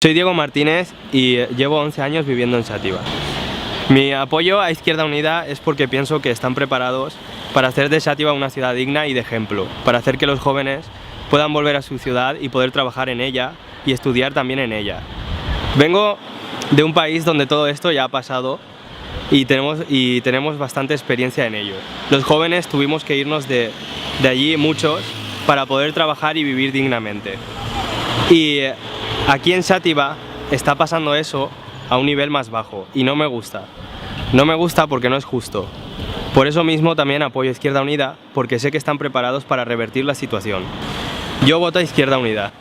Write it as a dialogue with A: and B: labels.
A: Soy Diego Martínez y llevo 11 años viviendo en Xàtiva. Mi apoyo a Izquierda Unida es porque pienso que están preparados para hacer de Xàtiva una ciudad digna y de ejemplo, para hacer que los jóvenes puedan volver a su ciudad y poder trabajar en ella y estudiar también en ella. Vengo de un país donde todo esto ya ha pasado y tenemos bastante experiencia en ello. Los jóvenes tuvimos que irnos de allí, muchos, para poder trabajar y vivir dignamente. Y aquí en Xàtiva está pasando eso a un nivel más bajo y no me gusta. No me gusta porque no es justo. Por eso mismo también apoyo a Izquierda Unida, porque sé que están preparados para revertir la situación. Yo voto a Izquierda Unida.